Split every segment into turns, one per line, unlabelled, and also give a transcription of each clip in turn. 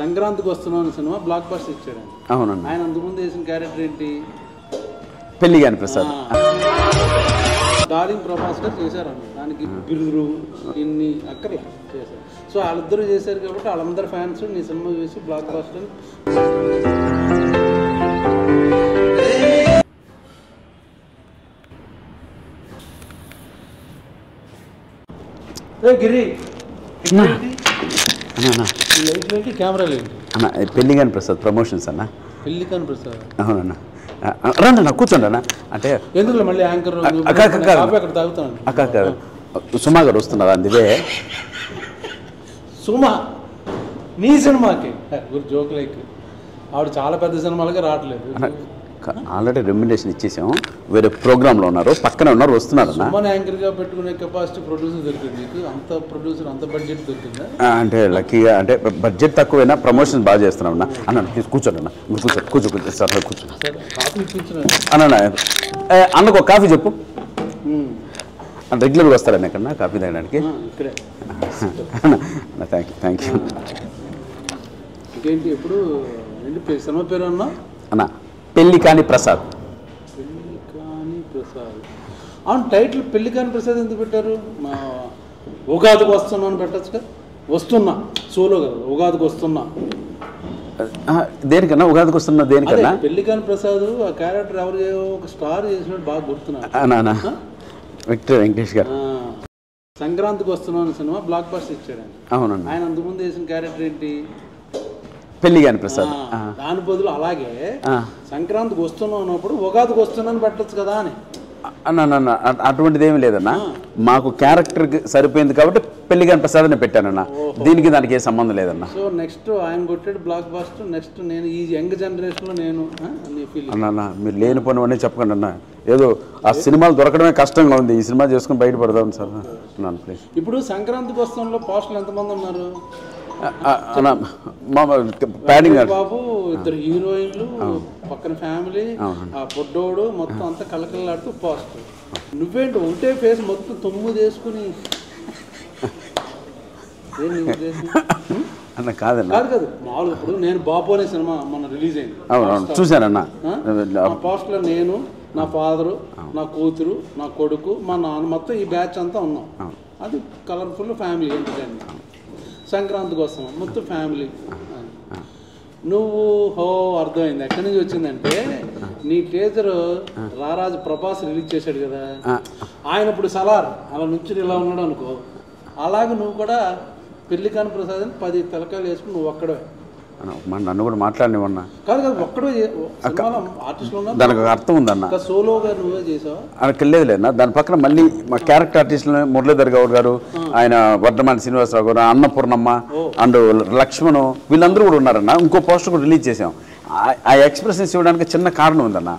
సంక్రాంతికి వస్తున్నాను cinema block buster ఇచ్చాడు.
అవునండి.
ఆయన అంతకుముందు వేసిన క్యారెక్టర్ ఏంటి?
పెళ్లిగాని ప్రసాద్.
డార్లింగ్ ప్రభాస్ గారు చేశారండి. దానికి బిరుదులు ఇన్ని అక్కర్లే చేశారు. సో వాళ్ళిద్దరూ చేశారు కాబట్టి వాళ్ళందరి ఫ్యాన్స్ నీ సినిమా చూసి బ్లాక్ బస్టర్ గిరి లైట్ కెమెరా లేదు
అన్న. పెళ్లిగాని ప్రసాద్ ప్రమోషన్స్ అన్న.
పెళ్లికాని ప్రసాద్.
అవునన్నా. రండి అన్న కూర్చోండి అన్న. అంటే
ఎందుకు మళ్ళీ యాంకర్ అక్కడ తాగుతాను.
అక్క సుమా గారు వస్తున్నారు అందుకే.
సుమా నీ సినిమాకి జోక్ లైక్ ఆవిడ చాలా పెద్ద సినిమాలకి రావట్లేదు.
ఆల్రెడీ రెమ్యునరేషన్ ఇచ్చేసాం. వేరే ప్రోగ్రాంలో ఉన్నారు, పక్కనే ఉన్నారు, వస్తున్నారు అన్న.
సుమన్ యాంకర్గా పెట్టుకునే కెపాసిటీ ప్రొడ్యూసర్ దొరికింది నీకు? అంత ప్రొడ్యూసర్ అంత బడ్జెట్ దొరికిందా?
అంటే లక్కీగా అంటే బడ్జెట్ తక్కువైనా ప్రమోషన్స్ బాగా చేస్తున్నాం అన్న. అన్న కూర్చోండి అన్న. కూర్చో సార్ కూర్చో
కాఫీ ఇప్పించిన
అన్న. అన్నకు ఒక కాఫీ చెప్పు. రెగ్యులర్గా వస్తారన్న ఎక్కడన్నా కాఫీ తాగడానికి?
ఇక్కడే.
Thank you.
ఇంకేంటి ఎప్పుడు ఏంటి సినిమా పేరు అన్నా?
అన్న పెళ్లికాని ప్రసాద్.
పెళ్లికాని ప్రసాద్. అవును, టైటిల్ పెళ్లికాని ప్రసాద్ ఎందుకు పెట్టారు? మా ఉగాదికి వస్తున్నా అని పెట్టచ్చుగా. వస్తున్నా సోలో కదా, ఉగాదికి వస్తున్నా.
దేనికన్నా ఉగాదికి వస్తున్నా? దేనికన్నా?
పెళ్లికాని ప్రసాద్ ఆ క్యారెక్టర్ ఎవరు ఒక స్టార్ చేసినట్టు బాగా గుర్తున్నా.
విక్టర్ వెంకటేష్ గారు.
సంక్రాంతికి వస్తున్నాను సినిమా బ్లాక్ బస్టర్ ఇచ్చాడు.
అవునండి.
ఆయన అంతకుముందు వేసిన క్యారెక్టర్ ఏంటి?
పెళ్లిగాని ప్రసాద్.
దాని బదులు అలాగే సంక్రాంతికి వస్తున్నావు అన్నప్పుడు ఉగాదికి వస్తున్నాను పెట్టచ్చు కదా అని
అన్న. అటువంటిది ఏమి లేదన్నా. మాకు క్యారెక్టర్కి సరిపోయింది కాబట్టి పెళ్లిగాని ప్రసాద్ అని పెట్టానన్నా. దీనికి దానికి ఏ సంబంధం లేదన్నా.
సో నెక్స్ట్ ఆయన కొట్టాడు బ్లాక్ బస్టర్. నెక్స్ట్ నేను ఈ యంగ్ జనరేషన్లో నేను
అన్న మీరు లేని పని అన్నీ చెప్పకండి అన్న. ఏదో ఆ సినిమాలు దొరకడమే కష్టంగా ఉంది. ఈ సినిమా చేసుకుని బయటపడదాం సార్ అన్నాను ప్లీజ్.
ఇప్పుడు సంక్రాంతికి వస్తున్న పోస్టులు ఎంతమంది ఉన్నారు? బాబు, ఇద్దరు హీరోయిన్లు, పక్కన ఫ్యామిలీ, ఆ పొడ్డోడు, మొత్తం అంతా కలకలాడుతూ పోస్టర్. నువ్వేంటి ఒకటే ఫేస్ మొత్తం 9 వేసుకుని
అన్న? కాదన్న.
కాదు మామూలు. ఇప్పుడు నేను బాబు అనే సినిమా మొన్న రిలీజ్ అయింది.
అవును చూశానన్న.
పోస్టర్లో నేను, నా ఫాదరు, నా కూతురు, నా కొడుకు, మా నాన్న, మొత్తం ఈ బ్యాచ్ అంతా ఉన్నాం. అది కలర్ఫుల్ ఫ్యామిలీ ఎంటర్టైన్మెంట్. సంక్రాంతికి వస్తున్నాం మొత్తం ఫ్యామిలీ. నువ్వు అర్థమైంది ఎక్కడి నుంచి వచ్చిందంటే నీ టీజర్ రారాజు ప్రభాస్ రిలీజ్ చేశాడు కదా, ఆయన ఇప్పుడు సలార్ అలా నుంచి ఇలా ఉన్నాడు అనుకో. అలాగే నువ్వు కూడా పెళ్లికాని ప్రసాద్ అని 10 తలకాయలు వేసుకుని నువ్వు ఒక్కడే.
నన్ను కూడా మాట్లాడినవన్నా.
కాదు ఒక్కడే ఆర్టిస్టులు.
దానికి అర్థం ఉందన్న.
సోలోగా నువ్వే చేసావా?
అక్కర్లేదు లేదన్నా. దాని పక్కన మళ్ళీ మా క్యారెక్టర్ ఆర్టిస్టులు మురళీధర్ గౌడ్ గారు, ఆయన వర్ధమాన శ్రీనివాసరావు గారు, అన్నపూర్ణమ్మ అండ్ లక్ష్మణ్, వీళ్ళందరూ కూడా ఉన్నారన్న. ఇంకో పోస్టర్ కూడా రిలీజ్ చేసాం. ఆ ఎక్స్ప్రెషన్స్ ఇవ్వడానికి చిన్న కారణం ఉందన్న.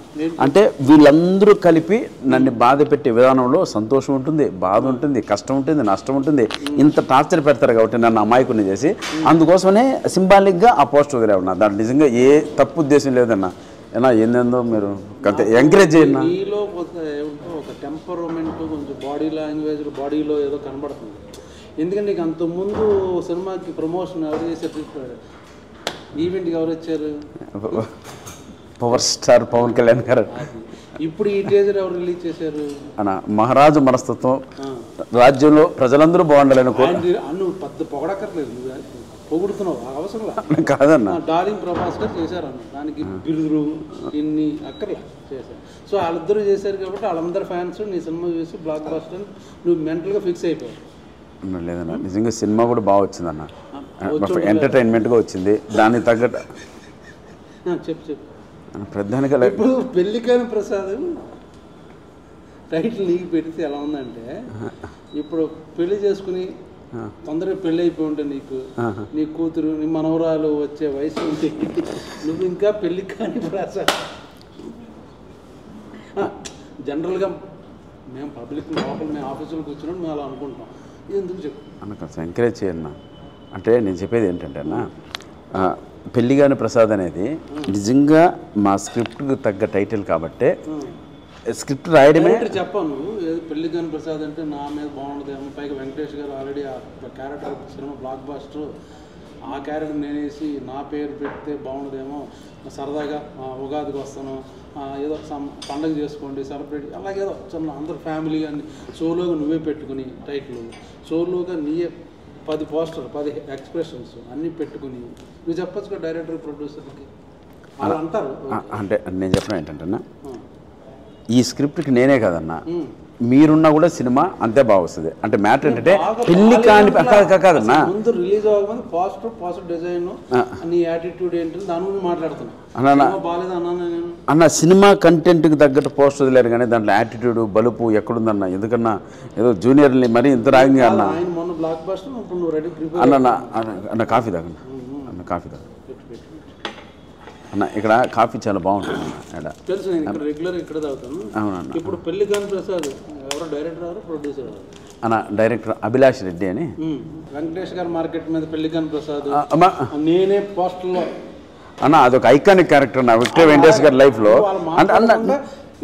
అంటే వీళ్ళందరూ కలిపి నన్ను బాధ పెట్టే విధానంలో సంతోషం ఉంటుంది, బాధ ఉంటుంది, కష్టం ఉంటుంది, నష్టం ఉంటుంది. ఇంత టార్చర్ పెడతారు కాబట్టి నన్ను అమాయకుని చేసి, అందుకోసమనే సింబాలిక్గా ఆ పోస్టర్ వదిలేమన్నా. దాంట్లో నిజంగా ఏ తప్పు ఉద్దేశం లేదన్న. ఏనా ఏందేందో మీరు ఎంకరేజ్ చేయండి.
మీలో ఒక టెంపర్మెంట్, కొంచెం బాడీ లాంగ్వేజ్, బాడీలో ఏదో కనబడుతుంది. ఎందుకంటే నీకు అంతకుముందు సినిమాకి ప్రమోషన్ ఎవరు చేసేది? ఈవెంట్కి ఎవరు వచ్చారు?
పవర్ స్టార్ పవన్ కళ్యాణ్ గారు.
ఇప్పుడు ఈ టీజర్ ఎవరు రిలీజ్ చేశారు?
అన్న మహారాజు మనస్తత్వం, రాజ్యంలో ప్రజలందరూ బాగుండాలని
నువ్వు పెద్ద పొగడక్కర్లేదు, పొగుడుతున్నావు అవసరం
కాదన్న.
డార్లింగ్ ప్రభాస్ గారు చేశారన్న. దానికి బిరుదులు ఇన్ని అక్కర్లే చేశారు. సో వాళ్ళిద్దరూ చేశారు కాబట్టి వాళ్ళందరి ఫ్యాన్స్ నీ సినిమా చూసి బ్లాక్ బస్టర్ నువ్వు మెంటల్గా ఫిక్స్ అయిపోయావు.
లేదన్న, నిజంగా సినిమా కూడా బాగా వచ్చిందన్న. ఎంటర్టైన్మెంట్గా వచ్చింది. దానికి తగ్గట్టు
చెప్పు
ప్రధానిగా
ఇప్పుడు పెళ్లికాని ప్రసాద్ టైటిల్ నీకు పెడితే ఎలా ఉందంటే, ఇప్పుడు పెళ్లి చేసుకుని తొందరగా పెళ్ళి అయిపోయి ఉంటే నీకు, నీ కూతురు, నీ మనవరాలు వచ్చే వయసు ఉంటే నువ్వు ఇంకా పెళ్లికాని ప్రసాద్. జనరల్గా మేము పబ్లిక్ లోపల మేము ఆఫీసులో కూర్చున్నాం, మేము అలా అనుకుంటాం. ఎందుకు చెప్పు
అన్న, ఎంకరేజ్ చేయన్నా. అంటే నేను చెప్పేది ఏంటంటే అన్న, పెళ్లిగాని ప్రసాద్ అనేది నిజంగా మా స్క్రిప్ట్కి తగ్గ టైటిల్ కాబట్టి స్క్రిప్ట్ రాయడమే.
చెప్పాను పెళ్లిగాని ప్రసాద్ అంటే నా మీద బాగుండదు, పైగా వెంకటేష్ గారు ఆల్రెడీ ఆ క్యారెక్టర్ సినిమా బ్లాక్ బస్టర్ ఆ క్యారెక్టర్ నేనేసి నా పేరు పెడితే బాగుండదేమో, సరదాగా ఉగాదికి వస్తాను, ఏదో పండగ చేసుకోండి సెలబ్రేట్, అలాగేదో చిన్న అందరు ఫ్యామిలీ అని సోలోగా నువ్వే పెట్టుకుని టైటిల్, సోలోగా నీయే 10 పోస్టర్ 10 ఎక్స్ప్రెషన్స్ అన్నీ పెట్టుకుని నువ్వు చెప్పచ్చు కదా డైరెక్టర్ ప్రొడ్యూసర్కి అలా అంటారు.
అంటే నేను చెప్పడం ఏంటంటే ఈ స్క్రిప్ట్కి నేనే కదన్నా, మీరున్నా కూడా సినిమా అంతే బాగా వస్తుంది. అంటే మ్యాటర్ ఏంటంటే పెళ్లి కాని కాదన్నా,
ముందు రిలీజ్ అవ్వకముందు పాజిటివ్ డిజైన్ నీ యాటిట్యూడ్ ఏంటి దాని గురించి మాట్లాడుతున్నా. బాగాలేదు అన్నా నేను
అన్న, సినిమా కంటెంట్కి తగ్గట్టు పోస్ట్ వదిలేరు కానీ దాంట్లో యాటిట్యూడ్ బలుపు ఎక్కడుందన్న? ఎందుకన్నా ఏదో జూనియర్ని మరీ ఇంత రాగింగ్ అన్న.
ఆయన మొన్న బ్లాక్ బస్టర్, ఇప్పుడు నువ్వు రెడీ ప్రిపేర్
అన్న కాఫీ తాగన్న, అన్న కాఫీ తాగ అన్న. ఇక్కడ కాఫీ చాలా బాగుంటుంది అన్న.
తెలుసు, నేను ఇక్కడ రెగ్యులర్ ఇక్కడ తాగుతాను.
అవునన్న.
ఇప్పుడు పెళ్లికాని ప్రసాద్ ఎవరో డైరెక్టర్ ఎవరు ప్రొడ్యూసర్
అన్న? డైరెక్టర్ అభిలాష్ రెడ్డి అని.
వెంకటేష్ గారి మార్కెట్ మీద పెళ్లికాని ప్రసాద్ నేనే పోస్టర్లో
అన్న, అదొక ఐకానిక్ క్యారెక్టర్ నా విక్టర్ వెంకటేష్ గారి లైఫ్లో. అంటే అన్న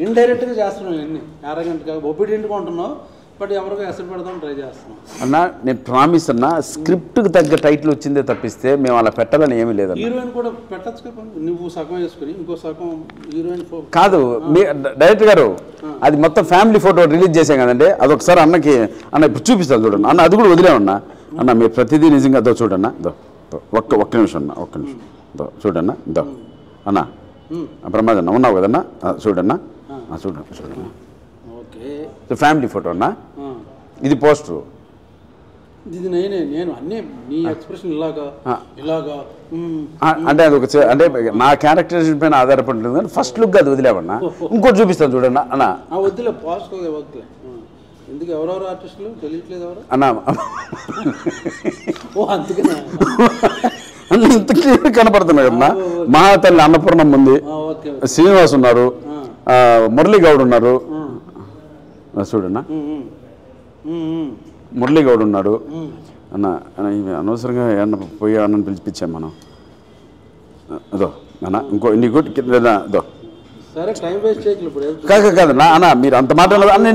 ఇండైరెక్ట్గా చేస్తున్నావు, ఎన్ని అరగంటగా ఒబీడియంట్గా ఉంటున్నావు, బట్ ఎవరికో ఎసరు పెడదాం ట్రై చేస్తున్నాం
అన్న. నేను ప్రామిస్ అన్న, స్క్రిప్ట్కి తగ్గ టైటిల్ వచ్చిందే తప్పిస్తే మేము అలా పెట్టాలని ఏమీ లేదన్న.
హీరోయిన్ కూడా పెట్టచ్చు కదా, నువ్వు సగం వేసుకుని ఇంకో సగం హీరోయిన్
కాదు. మీ డైరెక్టర్ గారు అది మొత్తం ఫ్యామిలీ ఫోటో రిలీజ్ చేసాం కదండి, అదొకసారి అన్నకి అన్న ఇప్పుడు చూపిస్తాను చూడండి అన్న. అది కూడా వదిలేమన్నా అన్న, మీరు ప్రతిదీ నిజంగా అదో చూడన్నా. ఒక్క నిమిషం అన్న, ఒక్క నిమిషం చూడన్నా. అన్న ప్రమాదన్న ఉన్నావు కదన్నా, చూడన్నా చూడన్నా. ఫ్యామిలీ ఫోటో అన్నా, ఇది పోస్టరు.
ఇది నేను అన్నీ నీ ఎక్స్ప్రెషన్ ఇలాగా
అంటే అది ఒక అంటే నా క్యారెక్టరైజేషన్ పైన ఆధారపడి ఉంటుంది కానీ ఫస్ట్ లుక్ అది వదిలేవన్నా. ఇంకోటి చూపిస్తాను చూడన్నా అన్న.
వద్దులే పాస్ట్ వద్దులే, ఎందుకు ఎవరెవరు ఆర్టిస్టులు తెలియట్లేదు ఎవరు
అన్న.
అందుకనే
ఇంత క్లియర్ కనపడుతున్నాయి కదన్నా. మహాతల్లి అన్నపూర్ణం ఉంది, శ్రీనివాస్ ఉన్నారు, మురళీ గౌడ్ ఉన్నారు చూడన్నా, మురళీ గౌడ్ ఉన్నాడు అన్న. అనవసరంగా ఏమన్నా పోయి అన్నని పిలిపించాం మనం. అదో అన్న ఇంకో నీకు
సరే టైం వేస్ట్ చేయట్లేదు ఇప్పుడు.
కాదు నా అన్న, మీరు అంత మాట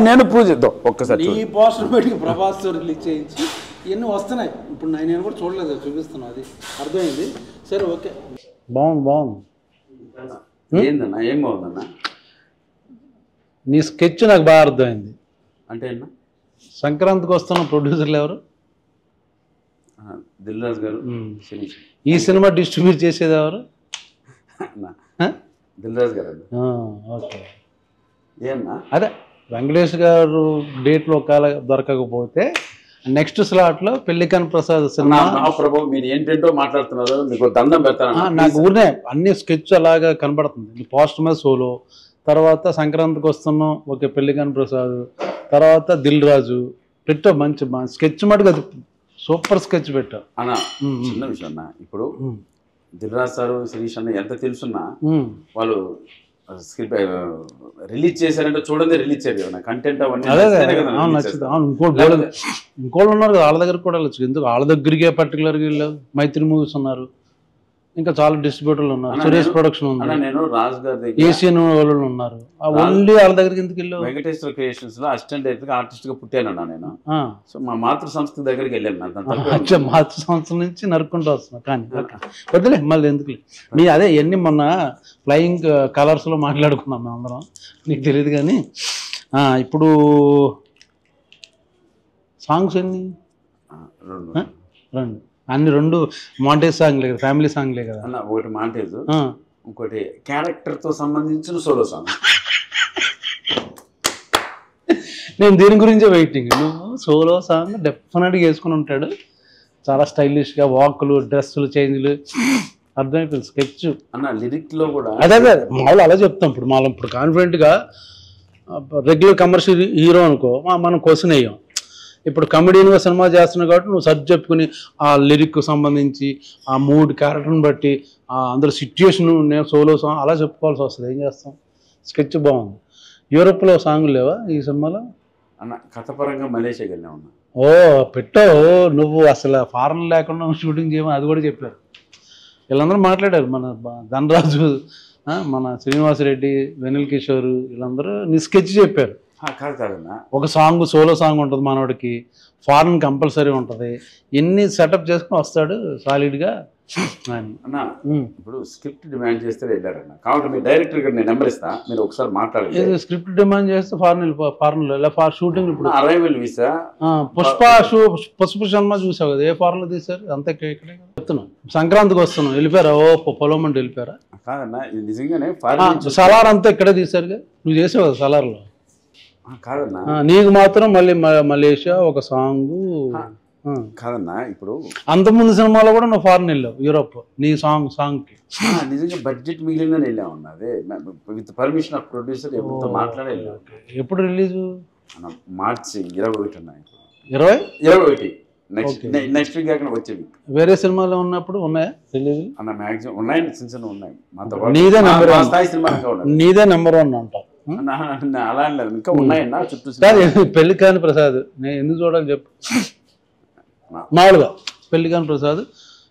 నేను ప్రూవ్ చేద్దాం ఒక్కసారి.
ఈ పోస్టర్ పెట్టి ప్రభాస్ రిలీజ్ చేయించి ఇవన్నీ వస్తున్నాయి. ఇప్పుడు నేను కూడా చూడలేదు, చూపిస్తున్నాను, అది అర్థమైంది. సరే ఓకే, బాగుంది.
ఏందన్నా? ఏం బాగుందన్నా?
నీ స్కెచ్ నాకు బాగా అర్థమైంది.
అంటే అన్న
సంక్రాంతికి వస్తున్న ప్రొడ్యూసర్లు ఎవరు?
దిల్ రాజు గారు.
ఈ సినిమా డిస్ట్రిబ్యూట్ చేసేది ఎవరు?
దిల్ రాజు గారు.
ఓకే.
ఏమన్నా
అదే వెంకటేష్ గారు డేట్లో ఒకవేళ దొరకకపోతే నెక్స్ట్ స్లాట్లో పెళ్లికాని ప్రసాద్ సినిమా.
ప్రభు మీరు ఏంటంటో మాట్లాడుతున్నారు, మీకు దండం పెడతాను.
నాకు ఊరినే అన్ని స్కెచ్ అలాగా కనబడుతుంది. పోస్ట్ మీద సోలో, తర్వాత సంక్రాంతికి వస్తున్నాం ఓకే పెళ్లికాని ప్రసాద్, తర్వాత దిల్ రాజు పెట్టావు. మంచి స్కెచ్ మటుకు అది సూపర్ స్కెచ్ పెట్టావు
అన్న. చిన్న విషయం అన్న, ఇప్పుడు దిల్ రాజు సారు శిరీష్ అన్న ఎంత తెలుసున్నా వాళ్ళు స్క్రిప్ట్ రిలీజ్ చేశారంటే చూడండి, రిలీజ్ చేయరు కంటెంట్ అవన్నీ.
ఇంకోళ్ళు ఉన్నారు కదా వాళ్ళ దగ్గర కూడా వెళ్ళచ్చు. ఎందుకు వాళ్ళ దగ్గరికే పర్టికులర్గా వెళ్ళావు? మైత్రి మూవీస్ ఉన్నారు, ఇంకా చాలా డిస్ట్రిబ్యూటర్లు ఉన్నారు, సురేష్ ప్రొడక్షన్ ఉంది,
నేను రాజు గారి
ఏషియన్ వాళ్ళు ఉన్నారు. ఓన్లీ వాళ్ళ దగ్గరికి ఎందుకు వెళ్ళావు?
వెంకటేశ్వర క్రియేషన్స్ లో అసిస్టెంట్ డైరెక్టర్ ఆర్టిస్ట్ గా పుట్టానన్నా నేను. సో మా మాతృ సంస్థ దగ్గరికి వెళ్ళాను.
మాతృ సంస్థ నుంచి నరుక్కుంటూ వస్తున్నా. కానీ వద్దులే మళ్ళీ ఎందుకు మీ అదే ఎన్ని మొన్న ఫ్లయింగ్ కలర్స్ లో మాట్లాడుకున్నాం మేము అందరం, నీకు తెలియదు. కానీ ఇప్పుడు సాంగ్స్ ఎన్ని? రెండు. అన్ని రెండు మాంటేజ్ సాంగ్లే కదా, ఫ్యామిలీ సాంగ్లే కదా
అన్న. ఒకటి మాంటేజ్, ఇంకోటి క్యారెక్టర్ తో సంబంధించిన సోలో సాంగ్.
నేను దీని గురించే వెయిటింగ్. నువ్వు సోలో సాంగ్ డెఫినెట్గా వేసుకుని ఉంటాడు, చాలా స్టైలిష్గా వాకులు, డ్రెస్సులు, చేంజ్లు అర్థమైపోయింది. స్కెచ్
అన్న లిరిక్ లో కూడా
అదే మామూలు అలా చెప్తాం. ఇప్పుడు మనం ఇప్పుడు కాన్ఫిడెంట్గా రెగ్యులర్ కమర్షియల్ హీరో అనుకో మనం క్వశ్చన్ వేయం. ఇప్పుడు కమెడీన్గా సినిమా చేస్తున్నావు కాబట్టి నువ్వు సర్చ్ చెప్పుకుని ఆ లిరిక్ సంబంధించి ఆ మూడ్ క్యారెక్టర్ని బట్టి అందరూ సిచ్యుయేషన్ నేను సోలో సాంగ్ అలా చెప్పుకోవాల్సి వస్తుంది. ఏం చేస్తాం? స్కెచ్ బాగుంది. యూరోప్లో సాంగులు లేవా ఈ సినిమాలో?
అన్న కథపరంగా మలేషియాకి వెళ్ళా ఉన్నా.
ఓ పెట్టావు నువ్వు, అసలు ఫారెన్ లేకుండా షూటింగ్ చేయమని అది కూడా చెప్పారు. వీళ్ళందరూ మాట్లాడారు, మన ధనరాజు, మన శ్రీనివాస్ రెడ్డి, వెనిల్ కిషోర్, వీళ్ళందరూ నీ స్కెచ్ చెప్పారు.
కాదన్నా
ఒక సాంగ్ సోలో సాంగ్ ఉంటుంది మనోడికి, ఫారెన్ కంపల్సరీ ఉంటుంది, ఎన్ని సెటప్ చేసుకుని వస్తాడు సాలిడ్గా అని.
అన్న ఇప్పుడు స్క్రిప్ట్ డిమాండ్ చేస్తే వెళ్ళారన్న, కాబట్టి మీ డైరెక్టర్ గారు నేను నెంబర్ ఇస్తా, మీరు ఒకసారి మాట్లాడండి.
స్క్రిప్ట్ డిమాండ్ చేస్తే ఫారెన్లో ఇలా షూటింగ్ ఇప్పుడు
అరైవల్ వీసా
పుష్ప సినిమా చూసావు కదా, ఏ ఫారెన్లో తీశారు అంతే. ఇక్కడే చెప్తున్నాం సంక్రాంతికి వస్తున్నాం, వెళ్ళిపోయారా పొలం అంటే వెళ్ళిపోయారా?
కాదన్నా ఇది నిజంగానే
సలార్ అంతా ఇక్కడే తీశారు కదా, నువ్వు చేసావు కదా సలార్లో.
కాదన్నా
నీకు మాత్రం మళ్ళీ మలేషియా ఒక సాంగ్
కాదన్నా, ఇప్పుడు
అంతకుముందు సినిమాలో కూడా నువ్వు ఫారెన్ వెళ్ళావు, యూరోప్ నీ సాంగ్కి.
నిజంగా బడ్జెట్ మిగిలిన వెళ్ళామన్నా, అదే విత్ పర్మిషన్ ఆఫ్ ప్రొడ్యూసర్ ఎవరితో మాట్లాడే వెళ్ళాం.
ఎప్పుడు రిలీజు?
మార్చి 21 అన్న.
21
నెక్స్ట్ వీక్ కాకుండా వచ్చే వీక్.
వేరే సినిమాలో ఉన్నప్పుడు ఉన్నాయా రిలీజ్?
అన్న మ్యాక్సిమం ఉన్నాయి, చిన్న చిన్న ఉన్నాయి.
నీదే నెంబర్
స్థాయి సినిమా
నీదే నెంబర్ 1 అంటావు.
అలా ఇంకా ఉన్నాయన్నా చుట్టూ.
పెళ్లి కాని ప్రసాద్ నేను ఎందుకు చూడాలి చెప్పు? మామూలుగా పెళ్లి కాని ప్రసాద్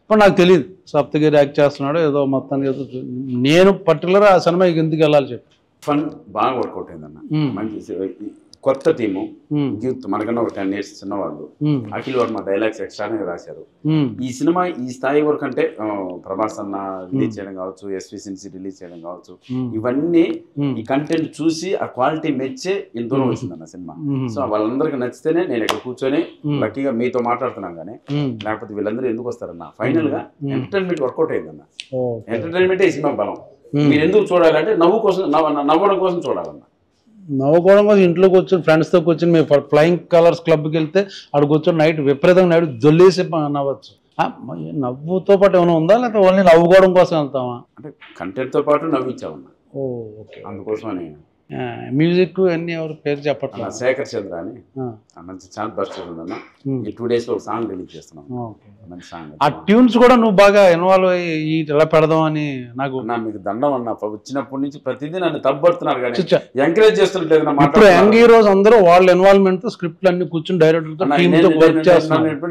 ఇప్పుడు నాకు తెలియదు, సప్తగిరి యాక్ట్ చేస్తున్నాడు ఏదో మొత్తానికి ఏదో. నేను పర్టికులర్ ఆ సినిమాకి ఎందుకు వెళ్ళాలి చెప్పు?
ఫన్ బాగా వర్కౌట్ అయిందన్న, మంచి కొత్త టీము, యూత్ మనకన్నా ఒక 10 years చిన్నవాళ్ళు. అఖిల్ వర్మ డైలాగ్స్ ఎక్స్ట్రానే రాశారు. ఈ సినిమా ఈ స్థాయి వరకు అంటే ప్రభాస్ అన్న రిలీజ్ చేయడం కావచ్చు, ఎస్వి సిన్సి రిలీజ్ చేయడం కావచ్చు, ఇవన్నీ ఈ కంటెంట్ చూసి ఆ క్వాలిటీ మెచ్చే ఇంత దూరం వచ్చిందన్న సినిమా. సో వాళ్ళందరికీ నచ్చితేనే నేను ఇక్కడ కూర్చొని లక్కీగా మీతో మాట్లాడుతున్నాం, కానీ లేకపోతే వీళ్ళందరూ ఎందుకు వస్తారన్న? ఫైనల్ గా ఎంటర్టైన్మెంట్ వర్కౌట్ అయిందన్న. ఎంటర్టైన్మెంటే ఈ సినిమా బలం. మీరు ఎందుకు చూడాలంటే నవ్వడం కోసం చూడాలన్న.
నవ్వుకోవడం కోసం ఇంట్లోకి వచ్చి ఫ్రెండ్స్తో కూర్చొని మేము ఫ్లయింగ్ కలర్స్ క్లబ్కి వెళ్తే అక్కడ కూర్చొని నైట్ విపరీతంగా నైట్ జొల్లేసి నవ్వచ్చు. నవ్వుతో పాటు ఏమైనా ఉందా, లేకపోతే ఓన్లీ నవ్వుకోవడం కోసం వెళ్తామా?
అంటే కంటెంట్తో పాటు నవ్వించామన్నా.
ఓకే,
అందుకోసమని.
మ్యూజిక్ అన్ని ఎవరు పేరు చెప్పట్లేదు.
శేఖర్ చంద్ర అని మంచి ఛాన్స్ బస్ట్ ఉందన్న. ఈ 2 days లో ఒక సాంగ్ రిలీజ్ చేస్తున్నాం, మంచి సాంగ్.
ఆ ట్యూన్స్ కూడా నువ్వు బాగా ఇన్వాల్వ్ అయ్యి ఎలా పెడదాం అని నాకు
మీకు దండం అన్న. వచ్చినప్పటి నుంచి ప్రతిదీ నన్ను తప్పడుతున్నారు, కానీ ఎంకరేజ్ చేస్తున్నట్లేదు.
ఇప్పుడు యంగ్ హీరోస్ అందరూ వాళ్ళ ఇన్వాల్వ్మెంట్ తో స్క్రిప్ట్లు అన్ని కూర్చొని డైరెక్టర్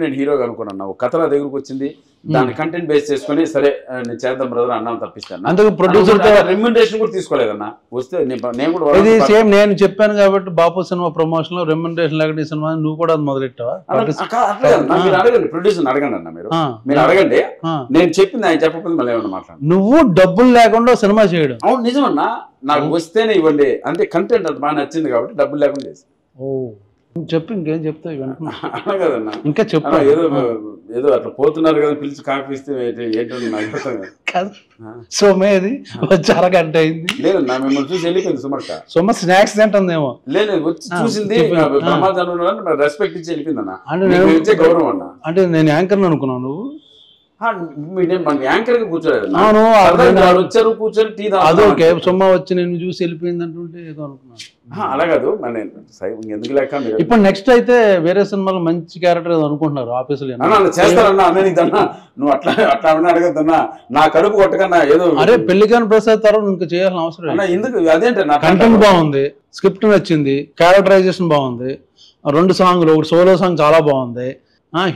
నేను హీరోగా అనుకున్నాను. ఒక కథ దగ్గరకు వచ్చింది, దాని కంటెంట్ బేస్ చేసుకుని సరే నేను చేద్దాం బ్రదర్ అన్నాను తప్పిస్తాను.
అందుకు ప్రొడ్యూసర్
రెమ్యునరేషన్ కూడా తీసుకోలేదన్నా. వస్తే నేను కూడా
ఇది సేమ్ నేను చెప్పాను కాబట్టి బాపు సినిమా ప్రమోషన్ లో రెమ్యునరేషన్ లేకుండా సినిమా నువ్వు కూడా అది మొదలెట్టావా?
మీరు అడగండి, ప్రొడ్యూసర్ అడగండి అన్న. మీరు అడగండి, నేను చెప్పింది ఆయన చెప్పకపోతే మళ్ళీ ఏమన్నా మాట్లాడు.
నువ్వు డబ్బులు లేకుండా సినిమా చేయడం
అవును నిజమన్నా. నాకు వస్తేనే ఇవ్వండి అంతే. కంటెంట్ అది బాగా నచ్చింది కాబట్టి డబ్బులు లేకుండా చేసి.
చెప్పు, ఇంకేం చెప్తావు
కదన్నా?
ఇంకా చెప్పు.
ఏదో అట్లా పోతున్నారు కదా, పిలిచి కాఫీ ఇస్తే ఏంటో నాకు అర్థం
కాదు. సోమేది వచ్చి అరగంట అయింది.
లేదన్నా, మిమ్మల్ని చూసి వెళ్ళిపోయింది సుమక్క.
సొమ్మ స్నాక్స్ తింటుందేమో.
లేదు వచ్చి చూసింది, రెస్పెక్ట్ ఇచ్చి వెళ్ళిపోయింది అన్న. అంటే గౌరవం అన్న.
అంటే నేను యాంకర్ అనుకున్నాను, నువ్వు
యాంకర్ గా కూర్చోలేదు. వచ్చారు కూర్చొని టీ
అదొకే సొమ్మ వచ్చి నేను చూసి వెళ్ళిపోయింది అంటుంటే ఏదో అనుకున్నాను.
అలా కాదు, ఎందుకు లేక.
ఇప్పుడు నెక్స్ట్ అయితే వేరే సినిమాలో మంచి క్యారెక్టర్ ఏదో అనుకుంటున్నారు ఆఫీసులో.
చేస్తారన్నా అన్నా, నువ్వు అట్లా అట్లా అడగద్దన్నా. నా కడుపు కొట్టకన్నా ఏదో.
అరే పెళ్లికాని ప్రసాద్ తర్వాత ఇంకా చేయాల్సిన అవసరం
ఎందుకు? అదేంటే
కంటెంట్ బాగుంది, స్క్రిప్ట్ నచ్చింది, క్యారెక్టరైజేషన్ బాగుంది, 2 సాంగ్లు, ఒకటి సోలో సాంగ్ చాలా బాగుంది,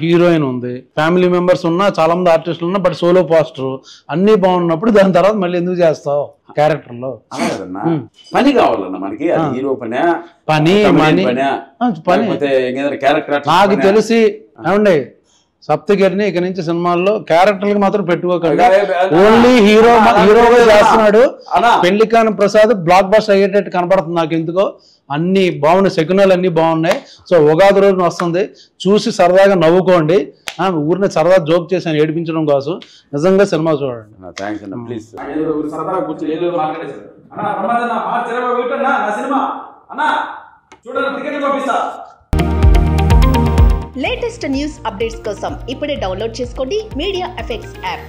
హీరోయిన్ ఉంది, ఫ్యామిలీ మెంబర్స్ ఉన్నా, చాలా మంది ఆర్టిస్టులు ఉన్నా, బట్ సోలో పోస్టర్ అన్ని బాగున్నప్పుడు దాని తర్వాత మళ్ళీ ఎందుకు చేస్తావు క్యారెక్టర్ లో?
పని కావాలన్నా మనకి. హీరో పని
నాకు తెలిసి ఏమండి సప్తగిరిని ఇక నుంచి సినిమాల్లో క్యారెక్టర్లకు మాత్రం పెట్టుకోకండి. ఓన్లీ హీరోగా చేస్తున్నాడు. పెళ్లికాని ప్రసాద్ బ్లాక్ బస్టర్ అయ్యేటట్టు కనపడుతుంది నాకు ఎందుకో. అన్ని బాగున్నాయి, శకునాలు అన్ని బాగున్నాయి. సో ఉగాది రోజున వస్తుంది, చూసి సరదాగా నవ్వుకోండి. ఊరిని సరదా జోక్ చేశాను ఏడిపించడం కోసం. నిజంగా సినిమా చూడండి.
లేటెస్ట్ న్యూస్ అప్డేట్స్ కోసం ఇప్పుడే డౌన్లోడ్ చేసుకోండి మీడియా ఎఫెక్ట్స్ యాప్.